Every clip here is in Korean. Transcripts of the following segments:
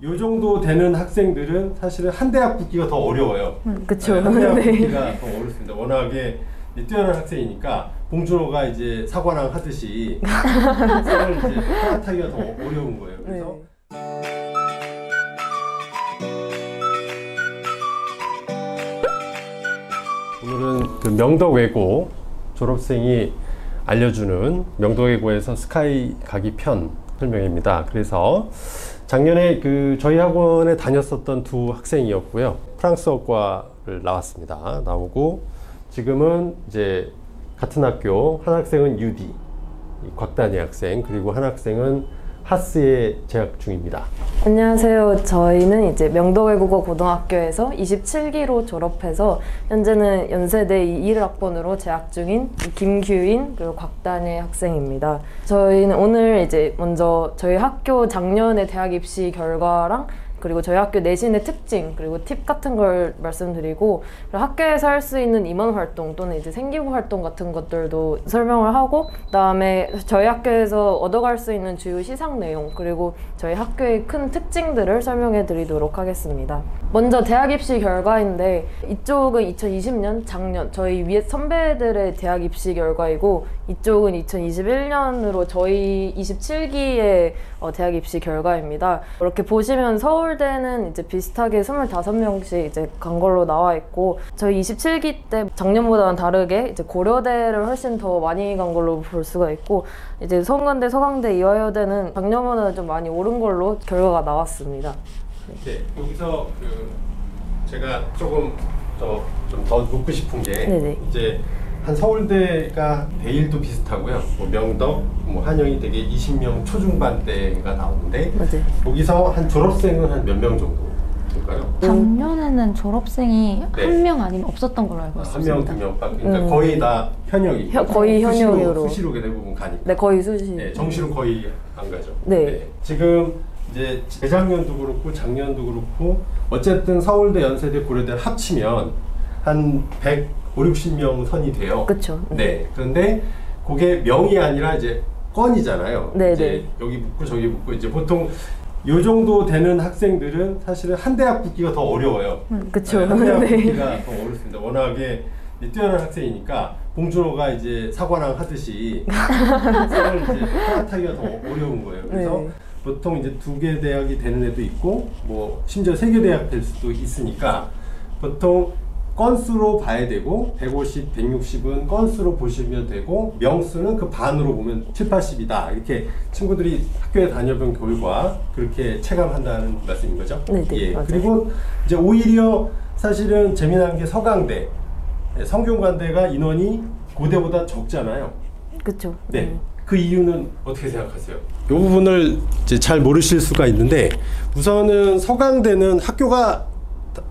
요 정도 되는 학생들은 사실은 한 대학 붙기가 더 어려워요. 그쵸. 한 대학 네. 붙기가 더 어렵습니다. 워낙에 뛰어난 학생이니까 봉준호가 이제 사관왕 하듯이 학생을 이제 따라타기가 더 어려운 거예요. 그래서 오늘은 그 명덕외고 졸업생이 알려주는 명덕외고에서 스카이 가기 편 설명입니다. 그래서 작년에 그 저희 학원에 다녔었던 두 학생이었고요. 프랑스어과를 나왔습니다. 나오고 지금은 이제 같은 학교 한 학생은 UD 곽단희 학생, 그리고 한 학생은 하스에 재학 중입니다. 안녕하세요. 저희는 이제 명덕외국어 고등학교에서 27기로 졸업해서 현재는 연세대 21학번으로 재학 중인 김규인 그리고 곽단희 학생입니다. 저희는 오늘 이제 먼저 저희 학교 작년에 대학 입시 결과랑 그리고 저희 학교 내신의 특징 그리고 팁 같은 걸 말씀드리고, 그리고 학교에서 할 수 있는 임원 활동 또는 이제 생기부 활동 같은 것들도 설명을 하고, 그다음에 저희 학교에서 얻어갈 수 있는 주요 시상 내용 그리고 저희 학교의 큰 특징들을 설명해 드리도록 하겠습니다. 먼저 대학 입시 결과인데, 이쪽은 2020년 작년 저희 위에 선배들의 대학 입시 결과이고, 이쪽은 2021년으로 저희 27기의 대학 입시 결과입니다. 이렇게 보시면 서울대는 이제 비슷하게 25명씩 이제 간 걸로 나와 있고, 저희 27기 때 작년보다는 다르게 이제 고려대를 훨씬 더 많이 간 걸로 볼 수가 있고, 이제 성간대, 서강대, 이화여대는 작년보다는 좀 많이 오른 걸로 결과가 나왔습니다. 네, 여기서 제가 조금 좀 더 묻고 싶은 게, 네네. 이제 한 서울대가 대일도 비슷하고요. 뭐 명덕, 뭐 한영이 되게 20명 초중반대가 나오는데, 맞아요. 여기서 한 졸업생은 한 몇 명 정도 될까요? 작년에는 졸업생이 네. 한 명 아니면 없었던 걸로 알고 한 있습니다. 명, 두 명, 그러니까 거의 다 현역이. 거의 현역으로. 수시로 대부분 가니까. 네, 거의 수시. 네, 정시로 거의 안 가죠. 네. 지금 이제 재작년도 그렇고 작년도 그렇고 어쨌든 서울대, 연세대, 고려대를 합치면 한 150명 선이 돼요. 그쵸. 네. 그런데 그게 명이 아니라 이제 건이잖아요. 네, 이제 네. 여기 붙고 저기 붙고, 이제 보통 요 정도 되는 학생들은 사실은 한 대학 붙기가 더 어려워요. 그쵸. 한 대학 네. 붙기가 더 어렵습니다. 워낙에 뛰어난 학생이니까 봉준호가 이제 사관왕 하듯이 학생을 이제 따라타기가 더 어려운 거예요. 그래서 네. 보통 이제 2개 대학이 되는 애도 있고, 뭐 심지어 3개 대학 될 수도 있으니까 보통 건수로 봐야 되고, 150, 160은 건수로 보시면 되고, 명수는 그 반으로 보면 7, 80이다. 이렇게 친구들이 학교에 다녀본 결과 그렇게 체감한다는 말씀인 거죠? 네네, 예. 맞아요. 그리고 이제 오히려 사실은 재미난 게 서강대, 성균관대가 인원이 고대보다 적잖아요. 그쵸. 네. 그 이유는 어떻게 생각하세요? 이 부분을 이제 잘 모르실 수가 있는데, 우선은 서강대는 학교가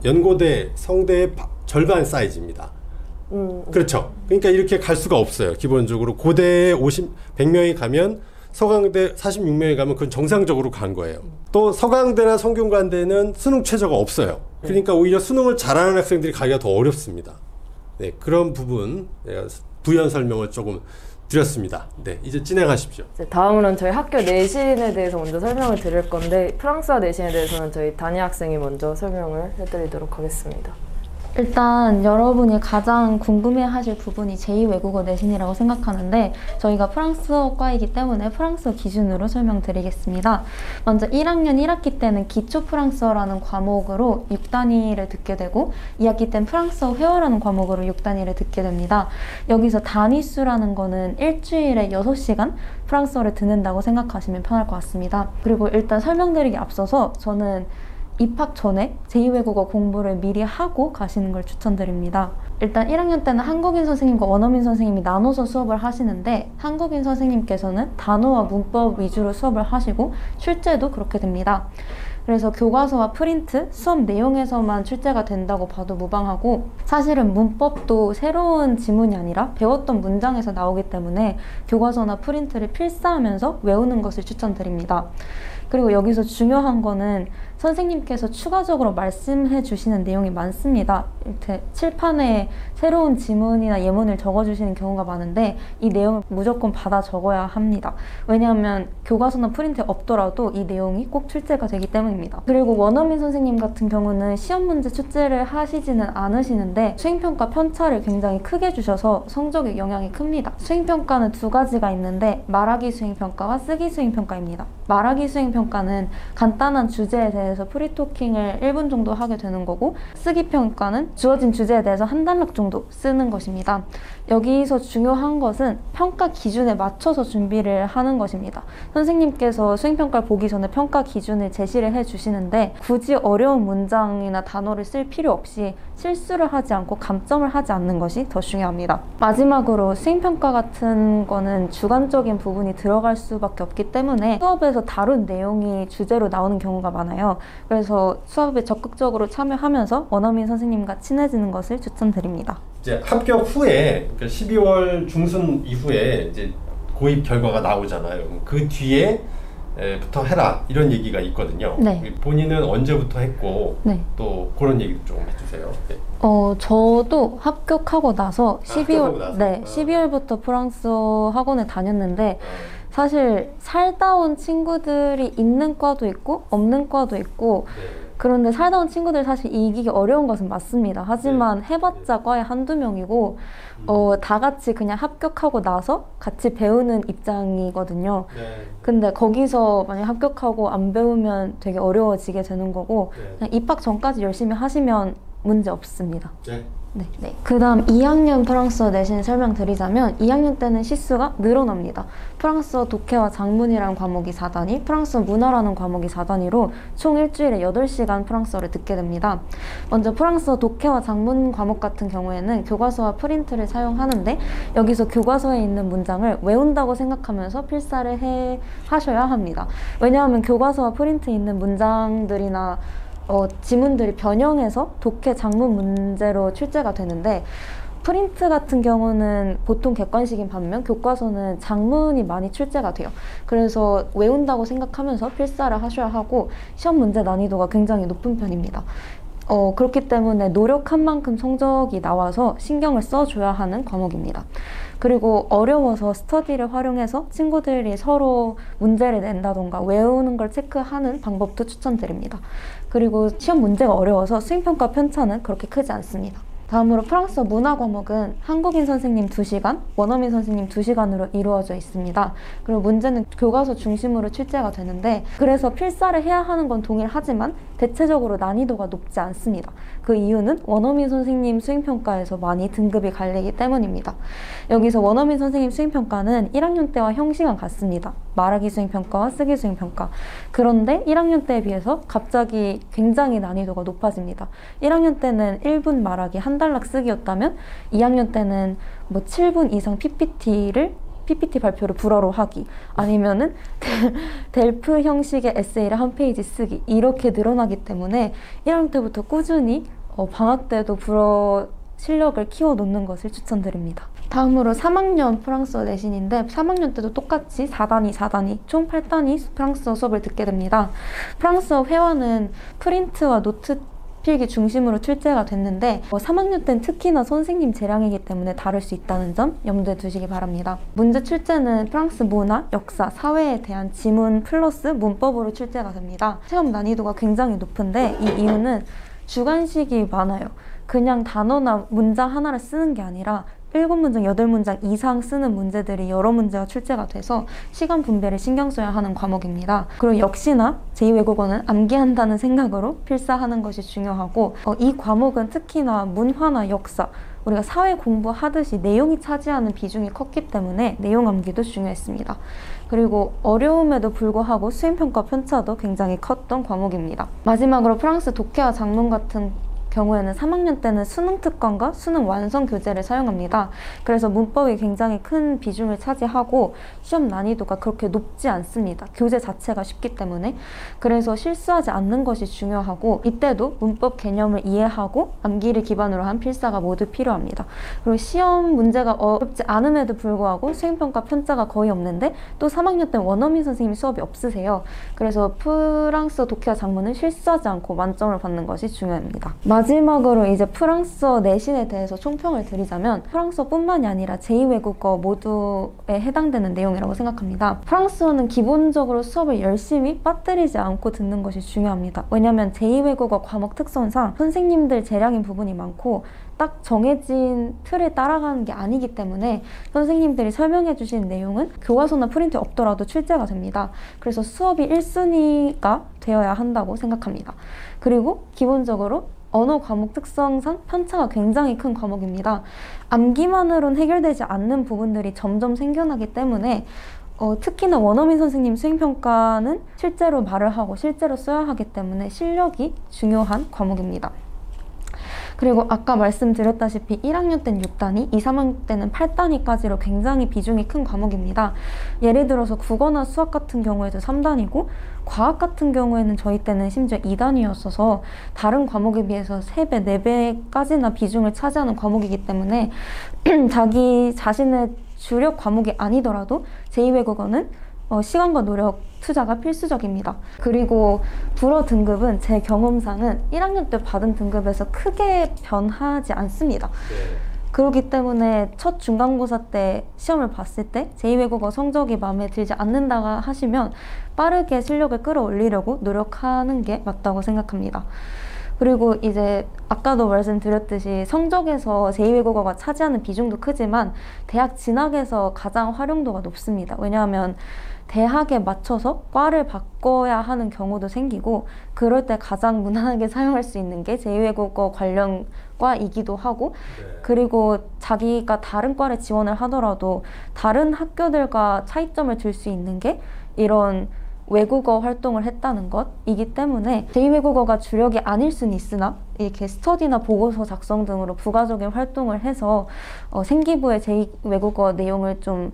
연고대, 성대의 절반 사이즈입니다. 그렇죠. 그러니까 이렇게 갈 수가 없어요. 기본적으로 고대에 100명이 가면 서강대 46명이 가면 그건 정상적으로 간 거예요. 또 서강대나 성균관대는 수능 최저가 없어요. 그러니까 오히려 수능을 잘하는 학생들이 가기가 더 어렵습니다. 네, 그런 부분 내가 부연 설명을 조금 드렸습니다. 네, 이제 진행하십시오. 다음으로는 저희 학교 내신에 대해서 먼저 설명을 드릴 건데, 프랑스어 내신에 대해서는 저희 단희 학생이 먼저 설명을 해드리도록 하겠습니다. 일단 여러분이 가장 궁금해하실 부분이 제2외국어 내신이라고 생각하는데, 저희가 프랑스어과이기 때문에 프랑스어 기준으로 설명드리겠습니다. 먼저 1학년 1학기 때는 기초 프랑스어라는 과목으로 6단위를 듣게 되고, 2학기 때는 프랑스어 회화라는 과목으로 6단위를 듣게 됩니다. 여기서 단위수라는 거는 일주일에 6시간 프랑스어를 듣는다고 생각하시면 편할 것 같습니다. 그리고 일단 설명드리기 앞서서 저는 입학 전에 제2외국어 공부를 미리 하고 가시는 걸 추천드립니다. 일단 1학년 때는 한국인 선생님과 원어민 선생님이 나눠서 수업을 하시는데, 한국인 선생님께서는 단어와 문법 위주로 수업을 하시고 출제도 그렇게 됩니다. 그래서 교과서와 프린트, 수업 내용에서만 출제가 된다고 봐도 무방하고, 사실은 문법도 새로운 지문이 아니라 배웠던 문장에서 나오기 때문에 교과서나 프린트를 필사하면서 외우는 것을 추천드립니다. 그리고 여기서 중요한 거는 선생님께서 추가적으로 말씀해 주시는 내용이 많습니다. 이렇게 칠판에 새로운 지문이나 예문을 적어주시는 경우가 많은데 이 내용을 무조건 받아 적어야 합니다. 왜냐하면 교과서나 프린트에 없더라도 이 내용이 꼭 출제가 되기 때문입니다. 그리고 원어민 선생님 같은 경우는 시험 문제 출제를 하시지는 않으시는데 수행평가 편차를 굉장히 크게 주셔서 성적에 영향이 큽니다. 수행평가는 두 가지가 있는데 말하기 수행평가와 쓰기 수행평가입니다. 말하기 수행평가는 간단한 주제에 대해서 프리토킹을 1분 정도 하게 되는 거고, 쓰기 평가는 주어진 주제에 대해서 한 단락 정도 쓰는 것입니다. 여기서 중요한 것은 평가 기준에 맞춰서 준비를 하는 것입니다. 선생님께서 수행평가를 보기 전에 평가 기준을 제시를 해주시는데 굳이 어려운 문장이나 단어를 쓸 필요 없이 실수를 하지 않고 감점을 하지 않는 것이 더 중요합니다. 마지막으로 수행평가 같은 거는 주관적인 부분이 들어갈 수밖에 없기 때문에 수업에서 다룬 내용이 주제로 나오는 경우가 많아요. 그래서 수업에 적극적으로 참여하면서 원어민 선생님과 친해지는 것을 추천드립니다. 이제 합격 후에, 그러니까 12월 중순 이후에 이제 고입 결과가 나오잖아요. 그 뒤에 부터 해라 이런 얘기가 있거든요. 네. 본인은 언제부터 했고 네. 또 그런 얘기 좀 해주세요. 네. 저도 합격하고 나서 12월, 합격하고 나서? 네, 12월부터 프랑스 학원에 다녔는데 사실 살다 온 친구들이 있는 과도 있고 없는 과도 있고 네. 그런데 살다 온 친구들 사실 이기기 어려운 것은 맞습니다. 하지만 해봤자 과에 한두 명이고 다 같이 그냥 합격하고 나서 같이 배우는 입장이거든요. 네. 근데 거기서 만약 합격하고 안 배우면 되게 어려워지게 되는 거고 그냥 입학 전까지 열심히 하시면 문제 없습니다. 네. 네. 그 다음 2학년 프랑스어 내신 설명드리자면 2학년 때는 시수가 늘어납니다. 프랑스어 독해와 작문이라는 과목이 4단위, 프랑스어 문화라는 과목이 4단위로 총 일주일에 8시간 프랑스어를 듣게 됩니다. 먼저 프랑스어 독해와 작문 과목 같은 경우에는 교과서와 프린트를 사용하는데 여기서 교과서에 있는 문장을 외운다고 생각하면서 필사를 하셔야 합니다. 왜냐하면 교과서와 프린트에 있는 문장들이나 지문들이 변형해서 독해 작문 문제로 출제가 되는데 프린트 같은 경우는 보통 객관식인 반면 교과서는 작문이 많이 출제가 돼요. 그래서 외운다고 생각하면서 필사를 하셔야 하고 시험 문제 난이도가 굉장히 높은 편입니다. 그렇기 때문에 노력한 만큼 성적이 나와서 신경을 써줘야 하는 과목입니다. 그리고 어려워서 스터디를 활용해서 친구들이 서로 문제를 낸다던가 외우는 걸 체크하는 방법도 추천드립니다. 그리고 시험 문제가 어려워서 수행평가 편차는 그렇게 크지 않습니다. 다음으로 프랑스어 문화 과목은 한국인 선생님 2시간, 원어민 선생님 2시간으로 이루어져 있습니다. 그리고 문제는 교과서 중심으로 출제가 되는데 그래서 필사를 해야 하는 건 동일하지만 대체적으로 난이도가 높지 않습니다. 그 이유는 원어민 선생님 수행평가에서 많이 등급이 갈리기 때문입니다. 여기서 원어민 선생님 수행평가는 1학년 때와 형식은 같습니다. 말하기 수행평가와 쓰기 수행평가. 그런데 1학년 때에 비해서 갑자기 굉장히 난이도가 높아집니다. 1학년 때는 1분 말하기 한 단락 쓰기였다면 2학년 때는 뭐 7분 이상 PPT 발표를 불어로 하기 아니면은 델프 형식의 에세이를 한 페이지 쓰기 이렇게 늘어나기 때문에 1학년 때부터 꾸준히 방학 때도 불어 실력을 키워놓는 것을 추천드립니다. 다음으로 3학년 프랑스어 내신인데 3학년 때도 똑같이 4단위 총 8단위 프랑스어 수업을 듣게 됩니다. 프랑스어 회화는 프린트와 노트 필기 중심으로 출제가 됐는데 3학년 때는 특히나 선생님 재량이기 때문에 다를 수 있다는 점 염두에 두시기 바랍니다. 문제 출제는 프랑스 문화, 역사, 사회에 대한 지문 플러스 문법으로 출제가 됩니다. 시험 난이도가 굉장히 높은데 이 이유는 주관식이 많아요. 그냥 단어나 문장 하나를 쓰는 게 아니라 7문장, 8문장 이상 쓰는 문제들이 여러 문제가 출제가 돼서 시간 분배를 신경 써야 하는 과목입니다. 그리고 역시나 제2외국어는 암기한다는 생각으로 필사하는 것이 중요하고 이 과목은 특히나 문화나 역사, 우리가 사회 공부하듯이 내용이 차지하는 비중이 컸기 때문에 내용 암기도 중요했습니다. 그리고 어려움에도 불구하고 수행평가 편차도 굉장히 컸던 과목입니다. 마지막으로 프랑스 독해와 작문 같은 경우에는 3학년 때는 수능 특강과 수능 완성 교재를 사용합니다. 그래서 문법이 굉장히 큰 비중을 차지하고 시험 난이도가 그렇게 높지 않습니다. 교재 자체가 쉽기 때문에. 그래서 실수하지 않는 것이 중요하고 이때도 문법 개념을 이해하고 암기를 기반으로 한 필사가 모두 필요합니다. 그리고 시험 문제가 어렵지 않음에도 불구하고 수행평가 편차가 거의 없는데 또 3학년 때는 원어민 선생님 수업이 없으세요. 그래서 프랑스어 독해와 작문은 실수하지 않고 만점을 받는 것이 중요합니다. 마지막으로 이제 프랑스어 내신에 대해서 총평을 드리자면 프랑스어뿐만이 아니라 제2외국어 모두에 해당되는 내용이라고 생각합니다. 프랑스어는 기본적으로 수업을 열심히 빠뜨리지 않고 듣는 것이 중요합니다. 왜냐하면 제2외국어 과목 특성상 선생님들 재량인 부분이 많고 딱 정해진 틀을 따라가는 게 아니기 때문에 선생님들이 설명해 주신 내용은 교과서나 프린트에 없더라도 출제가 됩니다. 그래서 수업이 1순위가 되어야 한다고 생각합니다. 그리고 기본적으로 언어 과목 특성상 편차가 굉장히 큰 과목입니다. 암기만으로는 해결되지 않는 부분들이 점점 생겨나기 때문에 특히나 원어민 선생님 수행평가는 실제로 말을 하고 실제로 써야 하기 때문에 실력이 중요한 과목입니다. 그리고 아까 말씀드렸다시피 1학년 때는 6단위, 2, 3학년 때는 8단위까지로 굉장히 비중이 큰 과목입니다. 예를 들어서 국어나 수학 같은 경우에도 3단위고 과학 같은 경우에는 저희 때는 심지어 2단위였어서 다른 과목에 비해서 3배, 4배까지나 비중을 차지하는 과목이기 때문에 자기 자신의 주력 과목이 아니더라도 제2외국어는 시간과 노력 투자가 필수적입니다. 그리고 불어 등급은 제 경험상은 1학년 때 받은 등급에서 크게 변하지 않습니다. 그렇기 때문에 첫 중간고사 때 시험을 봤을 때 제2외국어 성적이 마음에 들지 않는다고 하시면 빠르게 실력을 끌어올리려고 노력하는 게 맞다고 생각합니다. 그리고 이제 아까도 말씀드렸듯이 성적에서 제2외국어가 차지하는 비중도 크지만 대학 진학에서 가장 활용도가 높습니다. 왜냐하면 대학에 맞춰서 과를 바꿔야 하는 경우도 생기고 그럴 때 가장 무난하게 사용할 수 있는 게 제2외국어 관련 과이기도 하고 그리고 자기가 다른 과를 지원을 하더라도 다른 학교들과 차이점을 줄 수 있는 게 이런 외국어 활동을 했다는 것이기 때문에 제2외국어가 주력이 아닐 수는 있으나 이렇게 스터디나 보고서 작성 등으로 부가적인 활동을 해서 생기부에 제2외국어 내용을 좀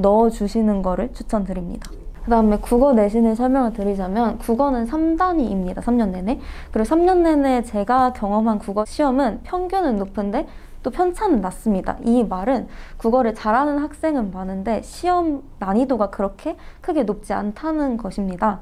넣어주시는 거를 추천드립니다. 그 다음에 국어 내신을 설명을 드리자면 국어는 3단위입니다. 3년 내내. 그리고 3년 내내 제가 경험한 국어 시험은 평균은 높은데 또 편차는 낮습니다. 이 말은 국어를 잘하는 학생은 많은데 시험 난이도가 그렇게 크게 높지 않다는 것입니다.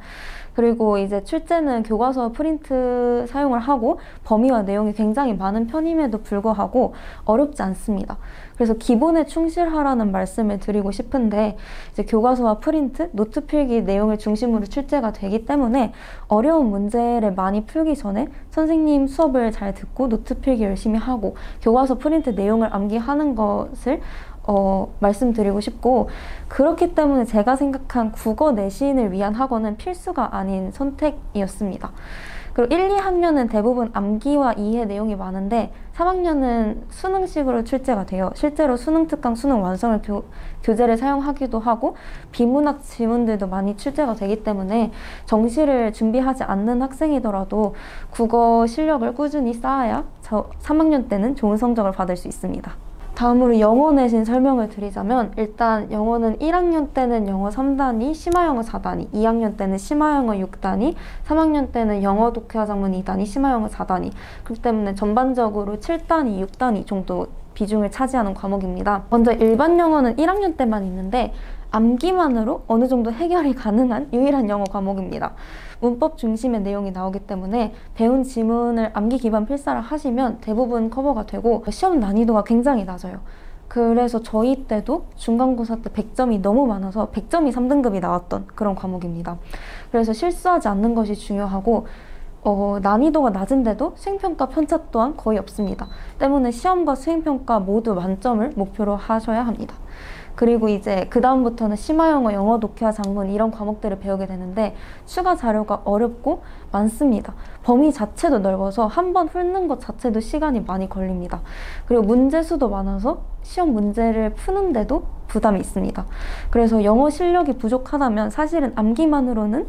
그리고 이제 출제는 교과서 프린트 사용을 하고 범위와 내용이 굉장히 많은 편임에도 불구하고 어렵지 않습니다. 그래서 기본에 충실하라는 말씀을 드리고 싶은데 이제 교과서와 프린트, 노트 필기 내용을 중심으로 출제가 되기 때문에 어려운 문제를 많이 풀기 전에 선생님 수업을 잘 듣고 노트 필기 열심히 하고 교과서 프린트 내용을 암기하는 것을 말씀드리고 싶고 그렇기 때문에 제가 생각한 국어 내신을 위한 학원은 필수가 아닌 선택이었습니다. 그리고 1, 2학년은 대부분 암기와 이해 내용이 많은데 3학년은 수능식으로 출제가 돼요. 실제로 수능 특강, 수능 완성을 교재를 사용하기도 하고 비문학 지문들도 많이 출제가 되기 때문에 정시를 준비하지 않는 학생이더라도 국어 실력을 꾸준히 쌓아야 3학년 때는 좋은 성적을 받을 수 있습니다. 다음으로 영어 내신 설명을 드리자면 일단 영어는 1학년 때는 영어 3단위, 심화영어 4단위, 2학년 때는 심화영어 6단위, 3학년 때는 영어 독해와 작문 2단위, 심화영어 4단위 그렇기 때문에 전반적으로 7단위, 6단위 정도 비중을 차지하는 과목입니다. 먼저 일반 영어는 1학년 때만 있는데 암기만으로 어느 정도 해결이 가능한 유일한 영어 과목입니다. 문법 중심의 내용이 나오기 때문에 배운 지문을 암기 기반 필사를 하시면 대부분 커버가 되고 시험 난이도가 굉장히 낮아요. 그래서 저희 때도 중간고사 때 100점이 너무 많아서 100점이 3등급이 나왔던 그런 과목입니다. 그래서 실수하지 않는 것이 중요하고 난이도가 낮은데도 수행평가 편차 또한 거의 없습니다. 때문에 시험과 수행평가 모두 만점을 목표로 하셔야 합니다. 그리고 이제 그 다음부터는 심화영어, 영어 독해와 작문 이런 과목들을 배우게 되는데 추가 자료가 어렵고 많습니다. 범위 자체도 넓어서 한 번 훑는 것 자체도 시간이 많이 걸립니다. 그리고 문제 수도 많아서 시험 문제를 푸는데도 부담이 있습니다. 그래서 영어 실력이 부족하다면 사실은 암기만으로는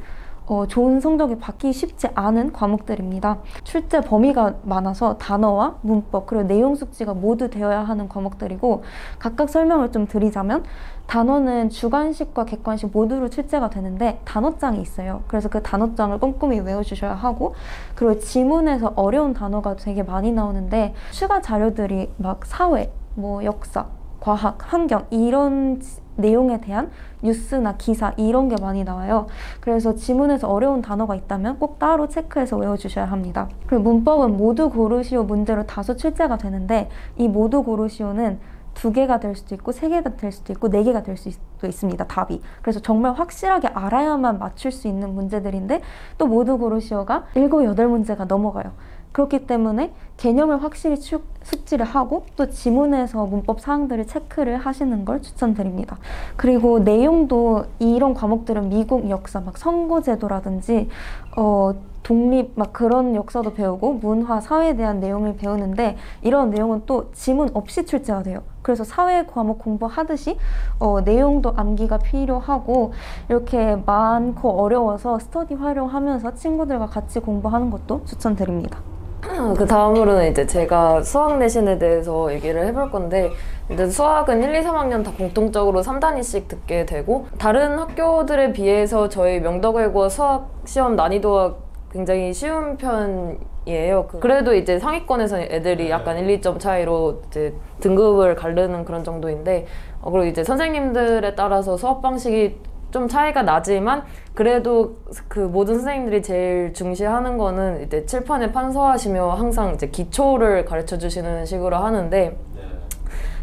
좋은 성적이 받기 쉽지 않은 과목들입니다. 출제 범위가 많아서 단어와 문법 그리고 내용 숙지가 모두 되어야 하는 과목들이고, 각각 설명을 좀 드리자면 단어는 주관식과 객관식 모두로 출제가 되는데 단어장이 있어요. 그래서 그 단어장을 꼼꼼히 외워주셔야 하고, 그리고 지문에서 어려운 단어가 되게 많이 나오는데 추가 자료들이 막 사회, 뭐 역사, 과학, 환경 이런 내용에 대한 뉴스나 기사 이런 게 많이 나와요. 그래서 지문에서 어려운 단어가 있다면 꼭 따로 체크해서 외워주셔야 합니다. 그리고 문법은 모두 고르시오 문제로 다소 출제가 되는데, 이 모두 고르시오는 2개가 될 수도 있고 3개가 될 수도 있고 4개가 될 수도 있습니다. 답이. 그래서 정말 확실하게 알아야만 맞출 수 있는 문제들인데, 또 모두 고르시오가 7, 8문제가 넘어가요. 그렇기 때문에 개념을 확실히 숙지를 하고 또 지문에서 문법 사항들을 체크를 하시는 걸 추천드립니다. 그리고 내용도 이런 과목들은 미국 역사, 막 선거제도라든지 독립 막 그런 역사도 배우고 문화, 사회에 대한 내용을 배우는데, 이런 내용은 또 지문 없이 출제가 돼요. 그래서 사회 과목 공부하듯이 내용도 암기가 필요하고, 이렇게 많고 어려워서 스터디 활용하면서 친구들과 같이 공부하는 것도 추천드립니다. 그 다음으로는 이제 제가 수학 내신에 대해서 얘기를 해볼 건데, 이제 수학은 1, 2, 3학년 다 공통적으로 3단위씩 듣게 되고, 다른 학교들에 비해서 저희 명덕외국어 수학 시험 난이도가 굉장히 쉬운 편이에요. 그래도 이제 상위권에서 애들이 약간 1, 2점 차이로 이제 등급을 가르는 그런 정도인데, 그리고 이제 선생님들에 따라서 수업 방식이 좀 차이가 나지만, 그래도 그 모든 선생님들이 제일 중시하는 거는 이제 칠판에 판서하시며 항상 이제 기초를 가르쳐 주시는 식으로 하는데,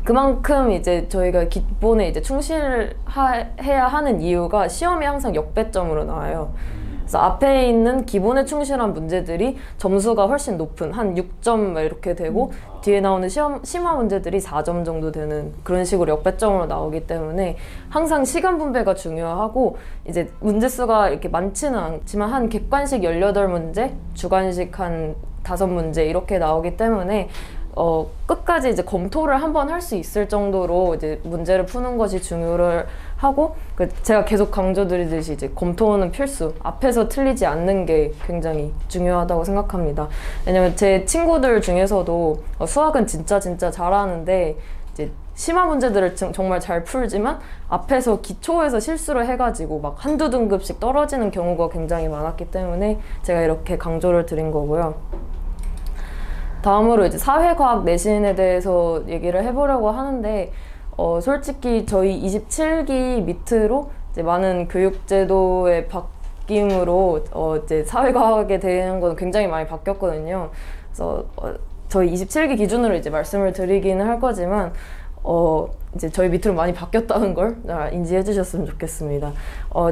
그만큼 이제 저희가 기본에 이제 충실해야 하는 이유가 시험이 항상 역배점으로 나와요. 그래서 앞에 있는 기본에 충실한 문제들이 점수가 훨씬 높은 한 6점 이렇게 되고, 뒤에 나오는 심화 문제들이 4점 정도 되는 그런 식으로 역배점으로 나오기 때문에 항상 시간 분배가 중요하고, 이제 문제 수가 이렇게 많지는 않지만 한 객관식 18문제, 주관식 한 5문제 이렇게 나오기 때문에 끝까지 이제 검토를 한번 할 수 있을 정도로 이제 문제를 푸는 것이 중요를 하고, 제가 계속 강조드리듯이 이제 검토는 필수, 앞에서 틀리지 않는 게 굉장히 중요하다고 생각합니다. 왜냐면 제 친구들 중에서도 수학은 진짜 잘하는데 이제 심화 문제들을 정말 잘 풀지만 앞에서 기초에서 실수를 해가지고 막 한두 등급씩 떨어지는 경우가 굉장히 많았기 때문에 제가 이렇게 강조를 드린 거고요. 다음으로 이제 사회과학 내신에 대해서 얘기를 해보려고 하는데, 솔직히 저희 27기 밑으로 이제 많은 교육제도의 바뀜으로 이제 사회과학에 대한 건 굉장히 많이 바뀌었거든요. 그래서 저희 27기 기준으로 이제 말씀을 드리기는 할 거지만, 이제 저희 밑으로 많이 바뀌었다는 걸 인지해 주셨으면 좋겠습니다.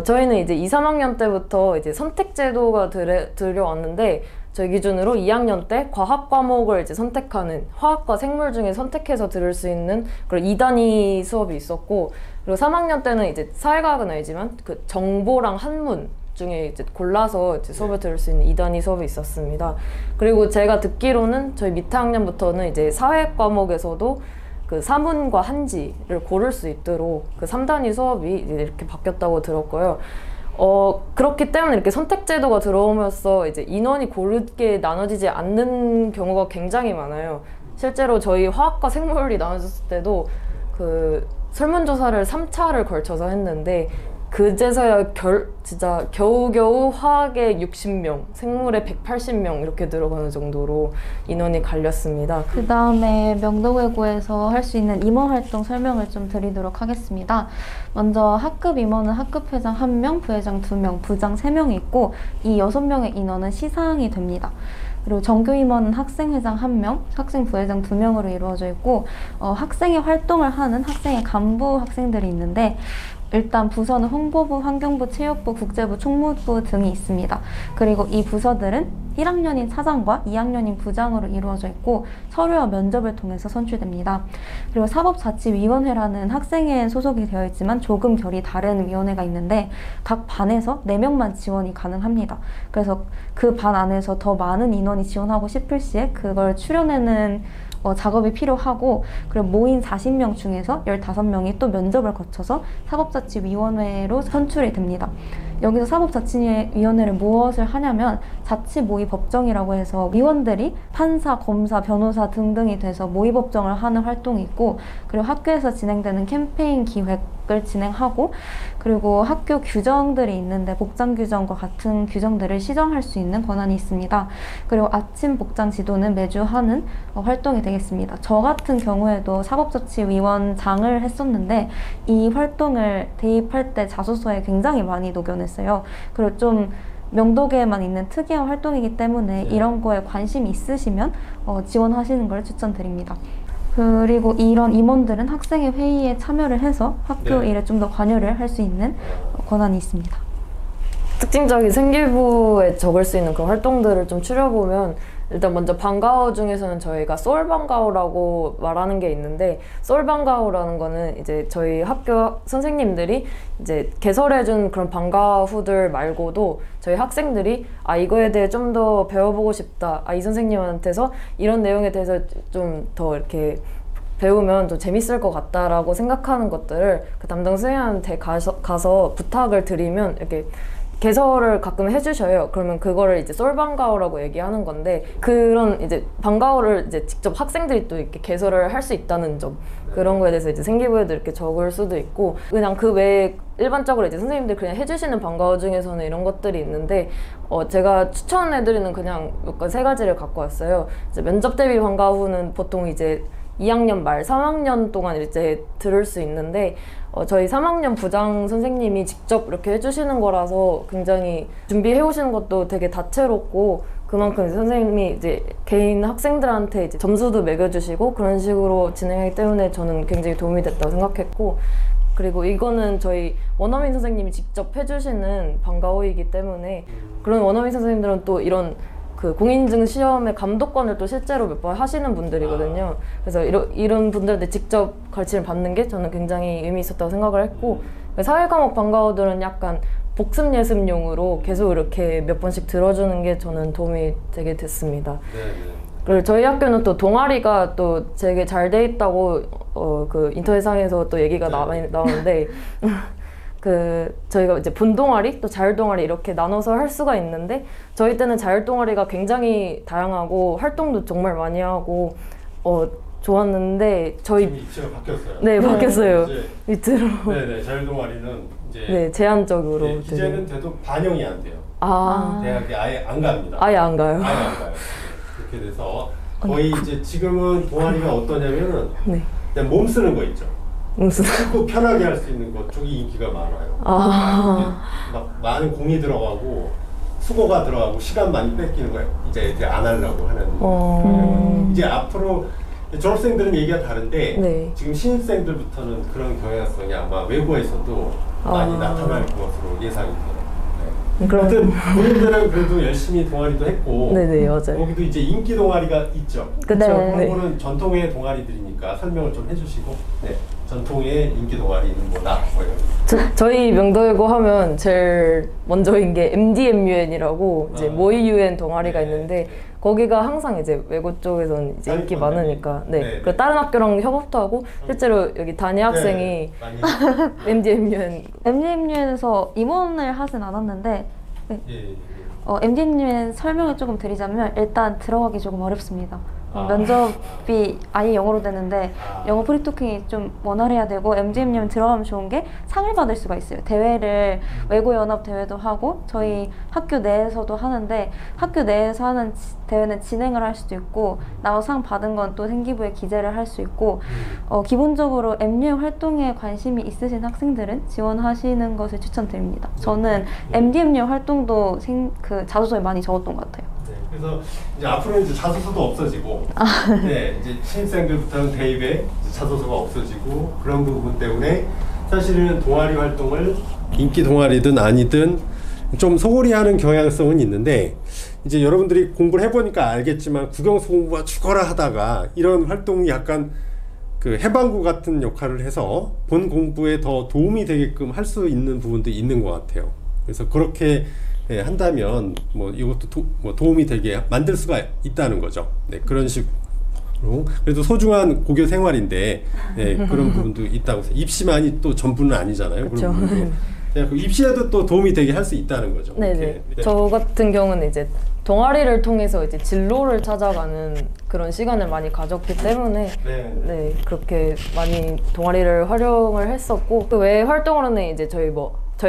저희는 이제 2, 3학년 때부터 이제 선택제도가 들여왔는데, 저희 기준으로 2학년 때 과학 과목을 이제 선택하는, 화학과 생물 중에 선택해서 들을 수 있는 그런 2단위 수업이 있었고, 그리고 3학년 때는 이제 사회과학은 아니지만 그 정보랑 한문 중에 이제 골라서 이제 수업을 들을 수 있는 2단위 수업이 있었습니다. 그리고 제가 듣기로는 저희 밑에 학년부터는 이제 사회 과목에서도 그 사문과 한지를 고를 수 있도록 그 3단위 수업이 이제 이렇게 바뀌었다고 들었고요. 그렇기 때문에 이렇게 선택제도가 들어오면서 이제 인원이 고르게 나눠지지 않는 경우가 굉장히 많아요. 실제로 저희 화학과 생물이 나눠졌을 때도 그 설문조사를 3차를 걸쳐서 했는데, 그제서야 진짜 겨우겨우 화학에 60명, 생물에 180명 이렇게 들어가는 정도로 인원이 갈렸습니다. 그 다음에 명덕외고에서 할 수 있는 임원활동 설명을 좀 드리도록 하겠습니다. 먼저 학급 임원은 학급회장 1명, 부회장 2명, 부장 3명이 있고, 이 6명의 인원은 시상이 됩니다. 그리고 정교 임원은 학생회장 1명, 학생 부회장 2명으로 이루어져 있고, 학생의 활동을 하는 학생의 간부 학생들이 있는데, 일단 부서는 홍보부, 환경부, 체육부, 국제부, 총무부 등이 있습니다. 그리고 이 부서들은 1학년인 사장과 2학년인 부장으로 이루어져 있고, 서류와 면접을 통해서 선출됩니다. 그리고 사법자치위원회라는 학생회에 소속이 되어 있지만 조금 결이 다른 위원회가 있는데, 각 반에서 4명만 지원이 가능합니다. 그래서 그 반 안에서 더 많은 인원이 지원하고 싶을 시에 그걸 추려내는 작업이 필요하고, 그리고 모인 40명 중에서 15명이 또 면접을 거쳐서 사법자치위원회로 선출이 됩니다. 여기서 사법자치위원회를 무엇을 하냐면 자치모의법정이라고 해서 위원들이 판사, 검사, 변호사 등등이 돼서 모의법정을 하는 활동이 있고, 그리고 학교에서 진행되는 캠페인 기획을 진행하고, 그리고 학교 규정들이 있는데 복장 규정과 같은 규정들을 시정할 수 있는 권한이 있습니다. 그리고 아침 복장 지도는 매주 하는 활동이 되겠습니다. 저 같은 경우에도 사법자치위원장을 했었는데 이 활동을 대입할 때 자소서에 굉장히 많이 녹여냈어요. 그리고 좀 명덕에만 있는 특이한 활동이기 때문에 이런 거에 관심 있으시면 지원하시는 걸 추천드립니다. 그리고 이런 임원들은 학생의 회의에 참여를 해서 학교 일에 좀 더 관여를 할 수 있는 권한이 있습니다. 특징적인 생기부에 적을 수 있는 그런 활동들을 좀 추려보면, 일단 먼저 방과후 중에서는 저희가 솔방과후라고 말하는 게 있는데, 솔방과후라는 거는 이제 저희 학교 선생님들이 이제 개설해준 그런 방과후들 말고도 저희 학생들이 이거에 대해 좀 더 배워보고 싶다, 이 선생님한테서 이런 내용에 대해서 좀 더 이렇게 배우면 좀 재밌을 것 같다라고 생각하는 것들을 그 담당 선생님한테 가서 부탁을 드리면 이렇게 개설을 가끔 해주셔요. 그러면 그거를 이제 솔방과후라고 얘기하는 건데, 그런 이제 방과후를 이제 직접 학생들이 또 이렇게 개설을 할 수 있다는 점, 그런 거에 대해서 이제 생기부에도 이렇게 적을 수도 있고, 그냥 그 외에 일반적으로 이제 선생님들 그냥 해주시는 방과후 중에서는 이런 것들이 있는데, 제가 추천해드리는 그냥 몇 가지 3가지를 갖고 왔어요. 이제 면접 대비 방과후는 보통 이제 2학년 말 3학년 동안 이제 들을 수 있는데, 저희 3학년 부장 선생님이 직접 이렇게 해주시는 거라서 굉장히 준비해 오시는 것도 되게 다채롭고, 그만큼 선생님이 이제 개인 학생들한테 이제 점수도 매겨주시고 그런 식으로 진행하기 때문에 저는 굉장히 도움이 됐다고 생각했고, 그리고 이거는 저희 원어민 선생님이 직접 해주시는 방과후이기 때문에, 그런 원어민 선생님들은 또 이런 그 공인증 시험의 감독관을 또 실제로 몇 번 하시는 분들이거든요. 그래서 이런 분들한테 직접 가르침을 받는 게 저는 굉장히 의미 있었다고 생각을 했고, 사회과목 방과후들은 약간 복습 예습용으로 계속 이렇게 몇 번씩 들어주는 게 저는 도움이 되게 됐습니다. 그리고 저희 학교는 또 동아리가 또 되게 잘 돼 있다고 그 인터넷상에서 또 얘기가 많이 나오는데 저희가 이제 본동아리, 또 자율동아리 이렇게 나눠서 할 수가 있는데, 저희 때는 자율동아리가 굉장히 다양하고 활동도 정말 많이 하고 좋았는데, 저희 지금 입시가 바뀌었어요. 네, 바뀌었어요. 밑으로. 네네, 자율동아리는 이제 네, 제한적으로. 네, 기재는 돼도 반영이 안 돼요. 대학에 아예 안 갑니다. 아예 안 가요. 아예 안 가요. 그렇게 돼서 거의 이제 지금은 동아리가 어떠냐면은 그냥 몸 쓰는 거 있죠. 크고 편하게 할 수 있는 것 쪽이 인기가 많아요. 막 많은 공이 들어가고 수고가 들어가고 시간 많이 뺏기는 거예요. 이제 안 하려고 하는. 이제 앞으로 졸업생들은 얘기가 다른데 지금 신입생들부터는 그런 경향성이 아마 외부에서도 많이 나타날 것으로 예상이 돼요. 하여튼 본인들은 그래도 열심히 동아리도 했고, 네네, 맞아요. 거기도 이제 인기 동아리가 있죠. 그쵸. 그런 거는 전통의 동아리들이니까 설명을 좀 해주시고, 전통의 인기 동아리는 뭐다? 저희 명도외고 하면 제일 먼저인 게 MDMUN이라고 이제 모의유엔 동아리가 있는데, 거기가 항상 이제 외고 쪽에서는 이제 인기 많으니까, 그 다른 학교랑 협업도 하고, 실제로 여기 단위 학생이 MDMUN에서 임원을 하진 않았는데, MDMUN 설명을 조금 드리자면, 일단 들어가기 조금 어렵습니다. 면접이 아예 영어로 되는데 영어 프리토킹이 좀 원활해야 되고, MDMUN 들어가면 좋은 게 상을 받을 수가 있어요. 대회를 외고연합 대회도 하고 저희 학교 내에서도 하는데, 학교 내에서 하는 대회는 진행을 할 수도 있고, 나와서 상 받은 건 또 생기부에 기재를 할 수 있고, 기본적으로 MUN 활동에 관심이 있으신 학생들은 지원하시는 것을 추천드립니다. 저는 MDMUN 활동도 그 자소서에 많이 적었던 것 같아요. 그래서 이제 앞으로는 이제 자소서도 없어지고, 이제 신입생들부터는 대입에 자소서가 없어지고, 그런 부분 때문에 사실은 동아리 활동을 인기 동아리든 아니든 좀 소홀히 하는 경향성은 있는데, 이제 여러분들이 공부를 해보니까 알겠지만 국영수 공부가 죽어라 하다가 이런 활동이 약간 그 해방구 같은 역할을 해서 본 공부에 더 도움이 되게끔 할 수 있는 부분도 있는 것 같아요. 그래서 그렇게 한다면 뭐 이것도 도움이 되게 만들 수가 있다는 거죠. 그런 식으로 그래도 소중한 고교 생활인데 그런 부분도 있다고. 입시만이 또 전부는 아니잖아요. 그런 부분도 그 입시에도 또 도움이 되게 할 수 있다는 거죠. 네네. 네. 저 같은 경우는 이제 동아리를 통해서 이제 진로를 찾아가는 그런 시간을 많이 가졌기 때문에 네, 그렇게 많이 동아리를 활용을 했었고, 그 외에 활동으로는 이제 저희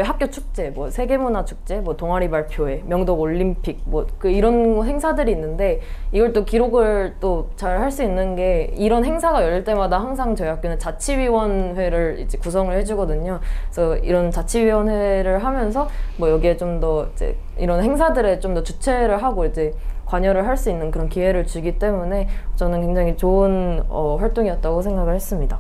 학교 축제, 뭐 세계문화 축제, 뭐 동아리 발표회, 명동 올림픽, 뭐 그 이런 행사들이 있는데, 이걸 또 기록을 또 잘 할 수 있는 게, 이런 행사가 열릴 때마다 항상 저희 학교는 자치위원회를 이제 구성을 해주거든요. 그래서 이런 자치위원회를 하면서 뭐 여기에 좀 더 이제 이런 행사들에 좀 더 주최를 하고 이제 관여를 할 수 있는 그런 기회를 주기 때문에 저는 굉장히 좋은 활동이었다고 생각을 했습니다.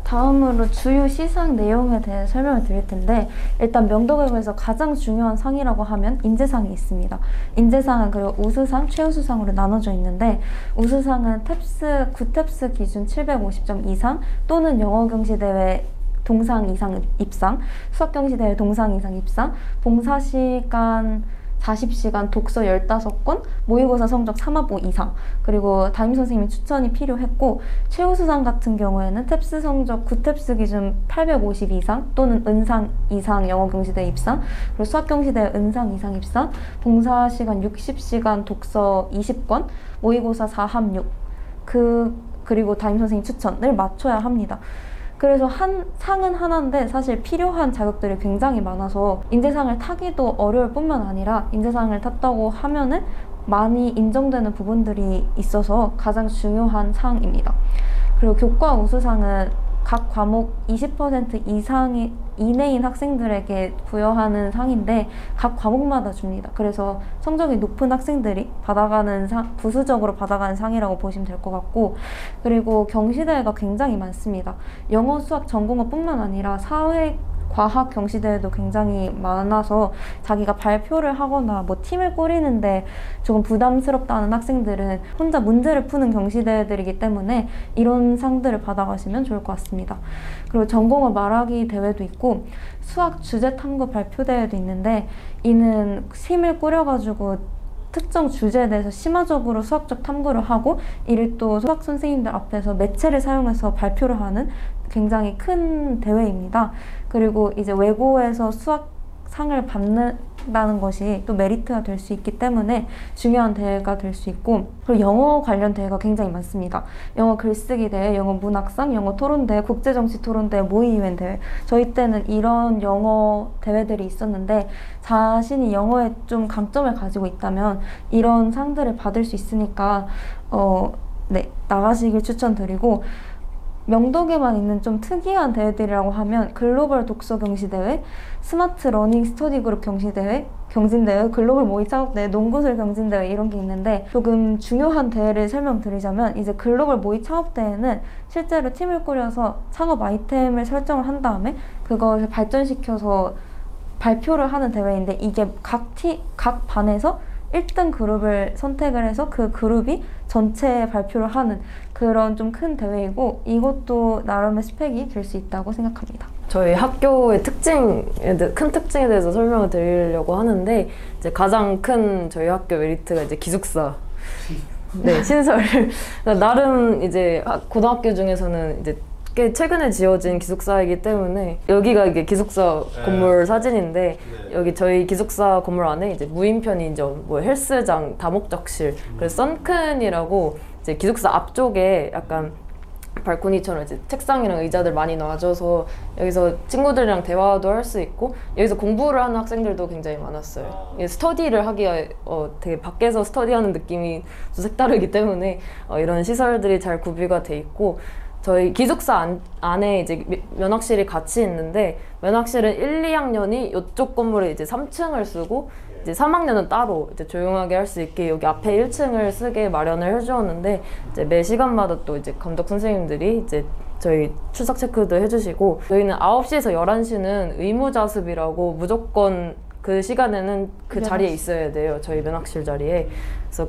다음으로 주요 시상 내용에 대해 설명을 드릴 텐데, 일단 명덕외고에서 가장 중요한 상이라고 하면 인재상이 있습니다. 인재상은 그리고 우수상, 최우수상으로 나눠져 있는데, 우수상은 구탭스 기준 750점 이상 또는 영어경시대회 동상 이상 입상, 수학경시대회 동상 이상 입상, 봉사시간 40시간, 독서 15권, 모의고사 성적 3합5 이상, 그리고 담임선생님이 추천이 필요했고, 최우수상 같은 경우에는 탭스 성적 9탭스 기준 850 이상 또는 은상 이상 영어경시대 입상, 그리고 수학경시대 은상 이상 입상, 봉사시간 60시간, 독서 20권, 모의고사 4합 6, 그리고 담임선생님 추천을 맞춰야 합니다. 그래서 상은 하나인데 사실 필요한 자격들이 굉장히 많아서 인재상을 타기도 어려울 뿐만 아니라 인재상을 탔다고 하면은 많이 인정되는 부분들이 있어서 가장 중요한 상입니다. 그리고 교과 우수상은 각 과목 20% 이내인 학생들에게 부여하는 상인데 각 과목마다 줍니다. 그래서 성적이 높은 학생들이 받아가는 부수적으로 받아가는 상이라고 보시면 될 것 같고, 그리고 경시대회가 굉장히 많습니다. 영어, 수학, 전공어뿐만 아니라 사회, 과학 경시대회도 굉장히 많아서 자기가 발표를 하거나 뭐 팀을 꾸리는데 조금 부담스럽다는 학생들은 혼자 문제를 푸는 경시대회들이기 때문에 이런 상들을 받아가시면 좋을 것 같습니다. 그리고 전공어 말하기 대회도 있고 수학 주제 탐구 발표 대회도 있는데, 이는 팀을 꾸려가지고 특정 주제에 대해서 심화적으로 수학적 탐구를 하고, 이를 또 수학 선생님들 앞에서 매체를 사용해서 발표를 하는 굉장히 큰 대회입니다. 그리고 이제 외고에서 수학상을 받는다는 것이 또 메리트가 될 수 있기 때문에 중요한 대회가 될 수 있고, 그리고 영어 관련 대회가 굉장히 많습니다. 영어 글쓰기 대회, 영어 문학상, 영어 토론대회, 국제정치 토론대회, 모의 유엔 대회. 저희 때는 이런 영어 대회들이 있었는데, 자신이 영어에 좀 강점을 가지고 있다면 이런 상들을 받을 수 있으니까 나가시길 추천드리고, 명덕에만 있는 좀 특이한 대회들이라고 하면 글로벌 독서 경시대회, 스마트 러닝 스터디 그룹 경시대회, 경진대회, 글로벌 모의 창업대회, 농구술 경진대회 이런 게 있는데, 조금 중요한 대회를 설명드리자면 이제 글로벌 모의 창업대회는 실제로 팀을 꾸려서 창업 아이템을 설정을 한 다음에 그것을 발전시켜서 발표를 하는 대회인데, 이게 각 반에서 1등 그룹을 선택을 해서 그 그룹이 전체 발표를 하는 그런 좀 큰 대회이고, 이것도 나름의 스펙이 될 수 있다고 생각합니다. 저희 학교의 큰 특징에 대해서 설명을 드리려고 하는데, 이제 가장 큰 저희 학교 메리트가 이제 기숙사. 네, 신설. 나름 이제 고등학교 중에서는 이제 꽤 최근에 지어진 기숙사이기 때문에, 여기가 이게 기숙사 건물 사진인데, 여기 저희 기숙사 건물 안에 이제 무인 편의점, 뭐 헬스장, 다목적실, 그래서 선큰이라고 이제 기숙사 앞쪽에 약간 발코니처럼 이제 책상이랑 의자들 많이 놔줘서 여기서 친구들이랑 대화도 할 수 있고, 여기서 공부를 하는 학생들도 굉장히 많았어요. 스터디를 하기에 되게 밖에서 스터디하는 느낌이 좀 색다르기 때문에 이런 시설들이 잘 구비가 돼 있고, 저희 기숙사 안에 이제 면학실이 같이 있는데, 면학실은 1, 2학년이 이쪽 건물에 이제 3층을 쓰고, 이제 3학년은 따로 이제 조용하게 할 수 있게 여기 앞에 1층을 쓰게 마련을 해주었는데, 이제 매 시간마다 또 이제 감독 선생님들이 이제 저희 출석 체크도 해주시고, 저희는 9시에서 11시는 의무자습이라고 무조건 그 시간에는 그 자리에 있어야 돼요. 저희 면학실 자리에.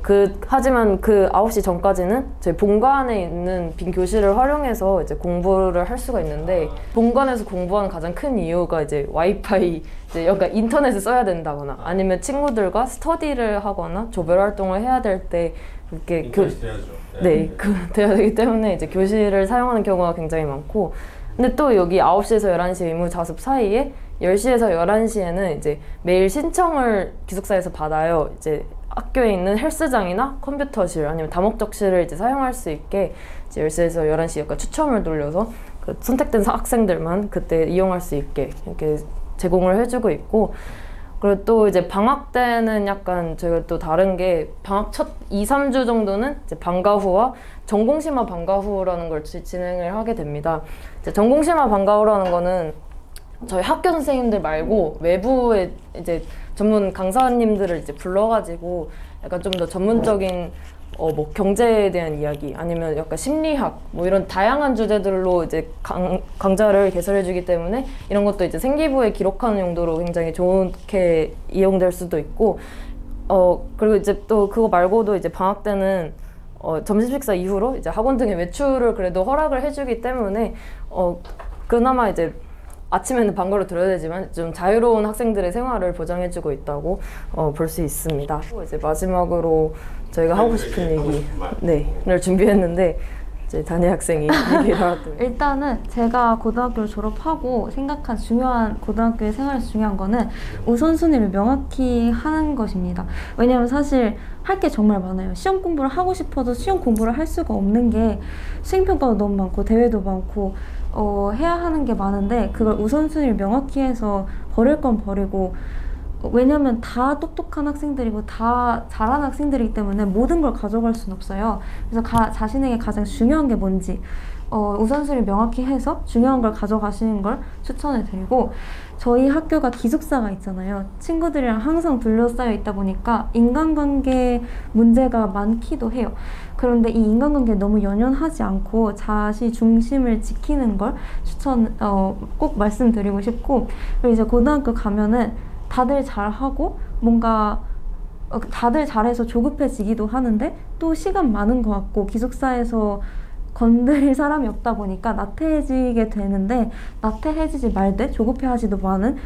그래서 하지만 그 9시 전까지는 저희 본관에 있는 빈 교실을 활용해서 이제 공부를 할 수가 있는데, 본관에서 공부하는 가장 큰 이유가 이제 와이파이, 이제 약간 인터넷을 써야 된다거나 아니면 친구들과 스터디를 하거나 조별 활동을 해야 될 때 그렇게 돼야 되기 때문에 이제 교실을 사용하는 경우가 굉장히 많고, 근데 또 여기 9시에서 11시 의무 자습 사이에 10시에서 11시에는 이제 매일 신청을 기숙사에서 받아요. 이제 학교에 있는 헬스장이나 컴퓨터실 아니면 다목적실을 이제 사용할 수 있게 이제 10시에서 11시 약간 추첨을 돌려서 그 선택된 학생들만 그때 이용할 수 있게 이렇게 제공을 해주고 있고, 그리고 또 이제 방학 때는 약간 저희가 또 다른 게 방학 첫 2, 3주 정도는 이제 방과 후와 전공심화 방과 후라는 걸 진행을 하게 됩니다. 이제 전공심화 방과 후라는 거는 저희 학교 선생님들 말고 외부의 이제 전문 강사님들을 이제 불러가지고 약간 좀 더 전문적인 뭐 경제에 대한 이야기 아니면 약간 심리학 뭐 이런 다양한 주제들로 이제 강좌를 개설해주기 때문에 이런 것도 이제 생기부에 기록하는 용도로 굉장히 좋게 이용될 수도 있고, 그리고 이제 또 그거 말고도 이제 방학 때는 점심 식사 이후로 이제 학원 등의 외출을 그래도 허락을 해주기 때문에 그나마 이제 아침에는 방과로 들어야 되지만 좀 자유로운 학생들의 생활을 보장해주고 있다고 볼 수 있습니다. 이제 마지막으로 저희가 하고 싶은 얘기를 준비했는데 이제 다니 학생이 얘기를 하도록. 일단은 제가 고등학교를 졸업하고 생각한 중요한 고등학교의 생활에서 중요한 거는 우선순위를 명확히 하는 것입니다. 왜냐면 사실 할 게 정말 많아요. 시험 공부를 하고 싶어도 시험 공부를 할 수가 없는 게 수행평가도 너무 많고 대회도 많고 해야 하는 게 많은데 그걸 우선순위를 명확히 해서 버릴 건 버리고, 왜냐면 다 똑똑한 학생들이고 다 잘하는 학생들이기 때문에 모든 걸 가져갈 수는 없어요. 그래서 자신에게 가장 중요한 게 뭔지 우선순위를 명확히 해서 중요한 걸 가져가시는 걸 추천해 드리고, 저희 학교가 기숙사가 있잖아요. 친구들이랑 항상 둘러싸여 있다 보니까 인간관계 문제가 많기도 해요. 그런데 이 인간관계에 너무 연연하지 않고 자시 중심을 지키는 걸 꼭 말씀드리고 싶고, 그리고 이제 고등학교 가면은 다들 잘하고 뭔가 다들 잘해서 조급해지기도 하는데 또 시간 많은 것 같고 기숙사에서 건드릴 사람이 없다 보니까 나태해지게 되는데, 나태해지지 말되 조급해하지도 많은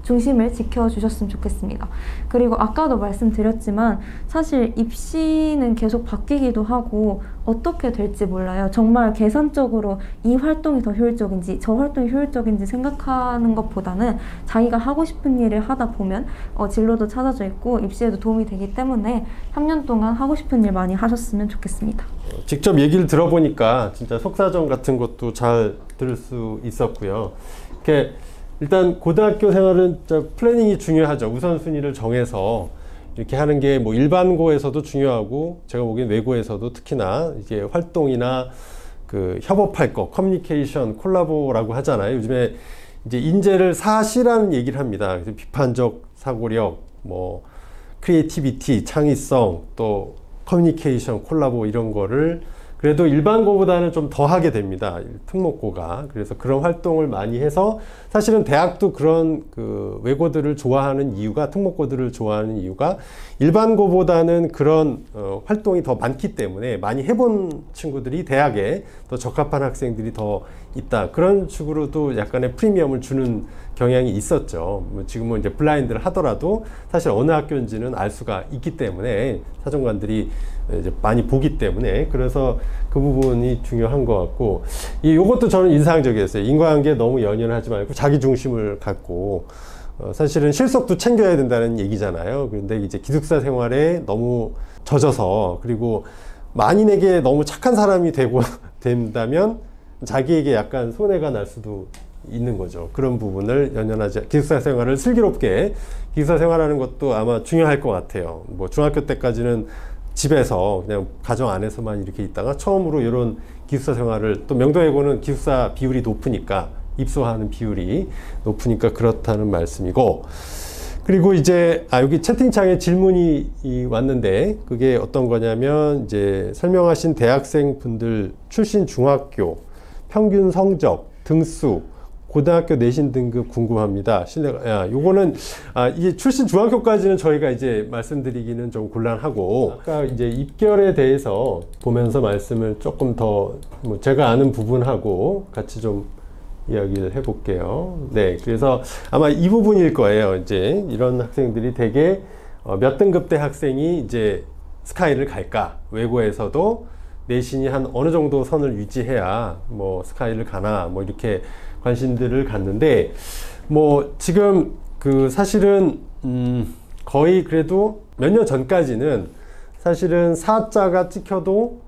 중심을 지켜주셨으면 좋겠습니다. 그리고 아까도 말씀드렸지만 사실 입시는 계속 바뀌기도 하고 어떻게 될지 몰라요. 정말 계산적으로 이 활동이 더 효율적인지 저 활동이 효율적인지 생각하는 것보다는 자기가 하고 싶은 일을 하다 보면 진로도 찾아져 있고 입시에도 도움이 되기 때문에 3년 동안 하고 싶은 일 많이 하셨으면 좋겠습니다. 직접 얘기를 들어보니까 진짜 속사정 같은 것도 잘 들을 수 있었고요. 이렇게 일단 고등학교 생활은 플래닝이 중요하죠. 우선순위를 정해서 이렇게 하는 게 뭐 일반고에서도 중요하고 제가 보기엔 외고에서도 특히나 이게 활동이나 그 협업할 거, 커뮤니케이션, 콜라보라고 하잖아요. 요즘에 이제 인재를 사시라는 얘기를 합니다. 그래서 비판적 사고력, 뭐 크리에이티비티, 창의성, 또 커뮤니케이션, 콜라보 이런 거를 그래도 일반고보다는 좀 더 하게 됩니다. 특목고가. 그래서 그런 활동을 많이 해서 사실은 대학도 그런 그 외고들을 좋아하는 이유가, 특목고들을 좋아하는 이유가 일반고보다는 그런 활동이 더 많기 때문에 많이 해본 친구들이 대학에 더 적합한 학생들이 더 있다. 그런 식으로도 약간의 프리미엄을 주는 경향이 있었죠. 뭐 지금은 이제 블라인드를 하더라도 사실 어느 학교인지는 알 수가 있기 때문에 사정관들이 이제 많이 보기 때문에, 그래서 그 부분이 중요한 것 같고, 요것도 저는 인상적이었어요. 인간관계에 너무 연연하지 말고 자기 중심을 갖고 사실은 실속도 챙겨야 된다는 얘기잖아요. 그런데 이제 기숙사 생활에 너무 젖어서, 그리고 만인에게 너무 착한 사람이 되고 된다면 자기에게 약간 손해가 날 수도 있는 거죠. 그런 부분을 연연하지, 기숙사 생활을 슬기롭게 기숙사 생활하는 것도 아마 중요할 것 같아요. 뭐 중학교 때까지는 집에서 그냥 가정 안에서만 이렇게 있다가 처음으로 이런 기숙사 생활을, 또 명동외고는 기숙사 비율이 높으니까, 입소하는 비율이 높으니까 그렇다는 말씀이고, 그리고 이제 여기 채팅창에 질문이 왔는데 그게 어떤 거냐면, 이제 설명하신 대학생 분들 출신 중학교 평균 성적, 등수, 고등학교 내신 등급 궁금합니다. 요거는 이게 출신 중학교까지는 저희가 이제 말씀드리기는 좀 곤란하고, 아까 이제 입결에 대해서 보면서 말씀을 조금 더 뭐 제가 아는 부분하고 같이 좀 이야기를 해볼게요. 네, 그래서 아마 이 부분일 거예요. 이제 이런 학생들이 되게 몇 등급대 학생이 이제 스카이를 갈까? 외고에서도 내신이 한 어느 정도 선을 유지해야 뭐 스카이를 가나, 뭐 이렇게 관심들을 갖는데 뭐 지금 그 사실은 거의 그래도 몇 년 전까지는 사실은 4자가 찍혀도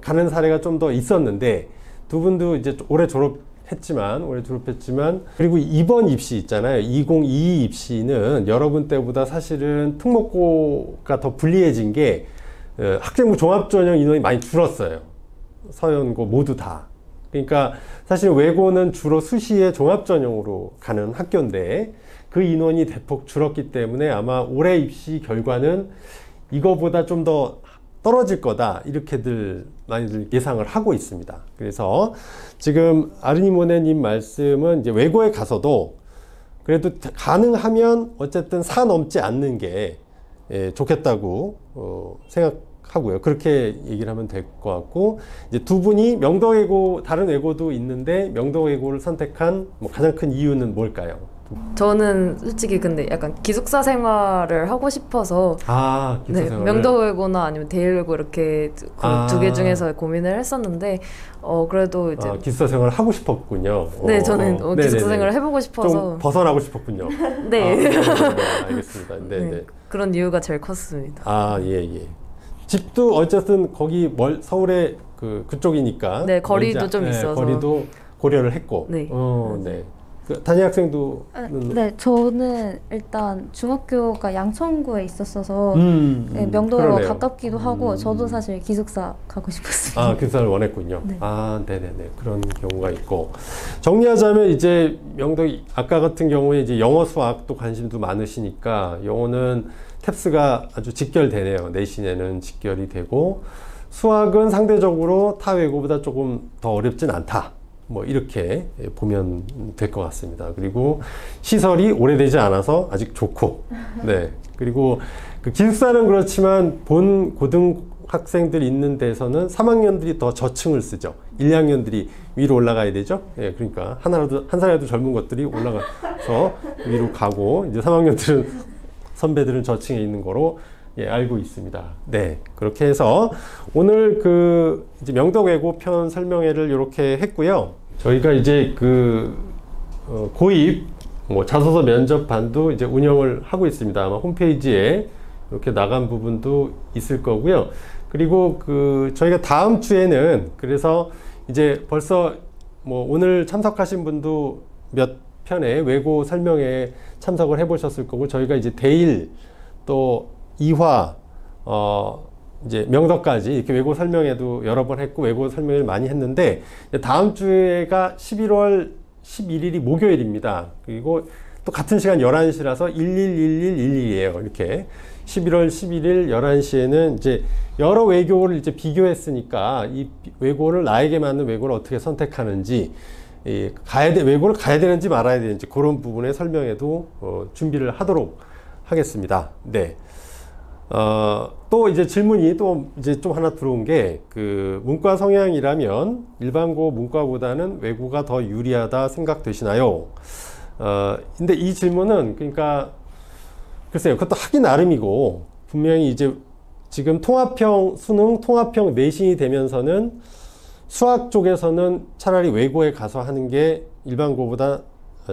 가는 사례가 좀 더 있었는데 두 분도 이제 올해 졸업했지만 그리고 이번 입시 있잖아요. 2022 입시는 여러분 때보다 사실은 특목고가 더 불리해진 게 학생부 종합전형 인원이 많이 줄었어요. 서연고 모두 다. 그러니까 사실 외고는 주로 수시에 종합전형으로 가는 학교인데 그 인원이 대폭 줄었기 때문에 아마 올해 입시 결과는 이거보다 좀 더 떨어질 거다 이렇게들 많이들 예상을 하고 있습니다. 그래서 지금 아르니모네님 말씀은 이제 외고에 가서도 그래도 가능하면 어쨌든 4 넘지 않는 게 좋겠다고 생각하고요. 그렇게 얘기를 하면 될 것 같고 이제 두 분이 명덕외고 다른 외고도 있는데 명덕외고를 선택한 뭐 가장 큰 이유는 뭘까요? 저는 솔직히 근데 약간 기숙사 생활을 하고 싶어서 기숙사 생활을? 명덕외고나 아니면 대일외고 이렇게 두 개 중에서 고민을 했었는데 그래도 이제 기숙사 생활을 하고 싶었군요. 네, 저는 기숙사 생활을 해보고 싶어서 좀 벗어나고 싶었군요. 네. 알겠습니다. 네. 그런 이유가 제일 컸습니다. 예. 집도 어쨌든 거기 서울에 그쪽이니까. 네, 거리도 좀 있어서. 거리도 고려를 했고. 네. 네. 그 담임 학생도. 네, 저는 일단 중학교가 양천구에 있었어서 명도가 가깝기도 하고 저도 사실 기숙사 가고 싶었어요. 기숙사를 원했군요. 네. 네네네. 그런 경우가 있고. 정리하자면 이제 명덕 아까 같은 경우에 이제 영어 수학도 관심도 많으시니까 영어는 탭스가 아주 직결되네요. 내신에는 직결이 되고 수학은 상대적으로 타 외고보다 조금 더 어렵진 않다. 뭐 이렇게 보면 될 것 같습니다. 그리고 시설이 오래되지 않아서 아직 좋고, 네. 그리고 그 기숙사는 그렇지만 본 고등학생들 있는 데서는 3학년들이 더 저층을 쓰죠. 1, 2학년들이 위로 올라가야 되죠. 예, 그러니까 한 살이라도 젊은 것들이 올라가서 위로 가고 이제 3학년들은 선배들은 저층에 있는 거로 알고 있습니다. 네, 그렇게 해서 오늘 이제 명덕외고 편 설명회를 이렇게 했고요. 저희가 이제 고입 자소서 면접반도 이제 운영을 하고 있습니다. 아마 홈페이지에 이렇게 나간 부분도 있을 거고요. 그리고 저희가 다음 주에는 그래서 이제 벌써 오늘 참석하신 분도 몇 편의 외고 설명회에 참석을 해보셨을 거고 저희가 이제 대일 또 2화 이제 명덕까지 이렇게 외고 설명회도 여러 번 했고 외고 설명회를 많이 했는데 다음 주에가 11월 11일이 목요일입니다. 그리고 또 같은 시간 11시라서 111111이에요. 이렇게 11월 11일 11시에는 이제 여러 외고를 이제 비교했으니까 이 외고를 나에게 맞는 외고를 어떻게 선택하는지 외고를 가야 되는지 말아야 되는지 그런 부분의 설명회도 준비를 하도록 하겠습니다. 네. 또 이제 질문이 또 이제 좀 하나 들어온 게 문과 성향이라면 일반고 문과보다는 외고가 더 유리하다 생각되시나요? 근데 이 질문은 그러니까 글쎄요, 그것도 하기 나름이고 분명히 이제 지금 수능 통합형 내신이 되면서는 수학 쪽에서는 차라리 외고에 가서 하는 게 일반고보다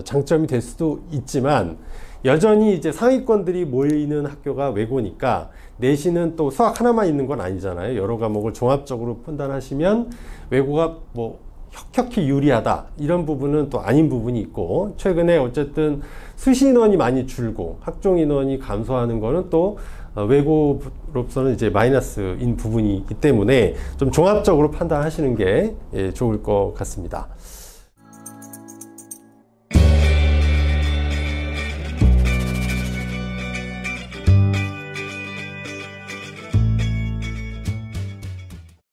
장점이 될 수도 있지만 여전히 이제 상위권들이 모이는 학교가 외고니까 내신은 또 수학 하나만 있는 건 아니잖아요. 여러 과목을 종합적으로 판단하시면 외고가 혁혁히 유리하다 이런 부분은 또 아닌 부분이 있고 최근에 어쨌든 수시 인원이 많이 줄고 학종 인원이 감소하는 거는 또 외고로서는 이제 마이너스인 부분이 있기 때문에 좀 종합적으로 판단하시는 게 좋을 것 같습니다.